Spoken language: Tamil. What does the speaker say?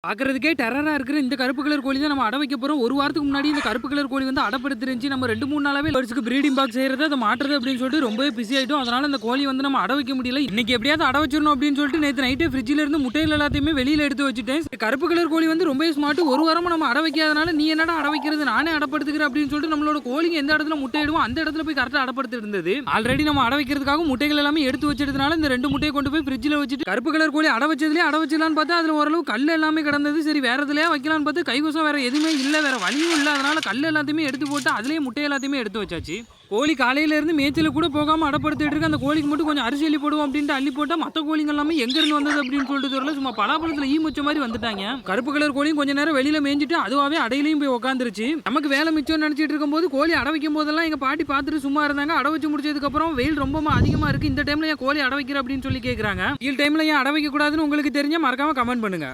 பார்க்கறதுக்கே டெரரா இருக்கிற இந்த கருப்பு கலர் கோழி தான் நம்ம அடை வைக்க போறோம். ஒரு வாரத்துக்கு முன்னாடி இந்த கருப்பு கலர் கோழி வந்து அடப்படுத்திருந்துச்சு. நம்ம 2, 3 நாளாவே வருஷத்துக்கு ப்ரீடிங் பாக்ஸ் செய்யறது, அதை மாற்றுறது அப்படின்னு சொல்லிட்டு ரொம்பவே பிஸி ஆயிட்டோம். அதனால இந்த கோழி வந்து நம்ம அடை வைக்க முடியல. இன்னைக்கு எப்படியாவது அடை வச்சிடணும் அப்படின்னு சொல்லிட்டு நேற்று நைட்டே ஃப்ரிட்ஜில் இருந்து முட்டைகள் எல்லாத்தையுமே வெளியில எடுத்து வச்சுட்டேன். கருப்பு கலர் கோழி வந்து ரொம்ப ஸ்மார்ட். ஒரு வாரமா நம்ம அடை வைக்காதனால நீ என்னடா அடை வைக்கிறது, நானே அடப்படுத்துக்கிறேன் அப்படின்னு சொல்லிட்டு நம்மளோட கோழிங்க எந்த இடத்துல முட்டையிடுவோம் அந்த இடத்துல போய் கரெக்டாக அடப்படுத்து இருந்தது. ஆல்ரெடி நம்ம அடை வைக்கிறதுக்காக முட்டைகள் எல்லாமே எடுத்து வச்சதுனால இந்த 2 முட்டையை கொண்டு போய் ஃப்ரிட்ஜில் வச்சுட்டு கருப்பு கலர் கோழி அடை வச்சதுலேயே அடை வச்சலான்னு பார்த்தா அதில் ஓரளவு கல் எல்லாமே கிடந்தது. சரி வேற எதுலயே வைக்கலான்னு பார்த்து கைவசம் வேற எதுவுமே இல்லை, வேற வழியும் இல்லை. அதனால கல் எல்லாத்தையுமே எடுத்து போட்டு அதுலேயே முட்டை எல்லாத்தையுமே எடுத்து வச்சாச்சு. கோழி காலையில இருந்து மேய்ச்சல கூட போகாம அடப்படுத்திட்டு இருக்கு. அந்த கோழிக்கு மட்டும் கொஞ்சம் அரிசி அள்ளி போடுவோம் அப்படின்ட்டு அள்ளி போட்டா மற்ற கோழிங்க எல்லாமே எங்க இருந்து வந்தது அப்படின்னு சொல்லிட்டு தெரியல, சும்மா பலாப்பழத்துல ஈ முச்ச மாதிரி வந்துட்டாங்க. கருப்பு கலர் கோழியும் கொஞ்ச நேரம் வெளியில மேய்ஞ்சிட்டு அதுவாவே அடையிலையும் போய் உட்காந்துருச்சு. நமக்கு வேலை மிச்சம் நினைச்சிட்டு இருக்கும் போது கோழி அடை வைக்கும் போதெல்லாம் எங்க பாட்டி பார்த்துட்டு சும்மா இருந்தாங்க. அடை வச்சு முடிச்சதுக்கு அப்புறம் வெயில் ரொம்ப அதிகமா இருக்கு, இந்த டைம்ல ஏன் கோழி அடை வைக்கிற அப்படின்னு சொல்லி கேட்கறாங்க. இந்த டைம்ல ஏன் அடை வைக்க கூடாதுன்னு உங்களுக்கு தெரிஞ்சா மறக்காம கமெண்ட் பண்ணுங்க.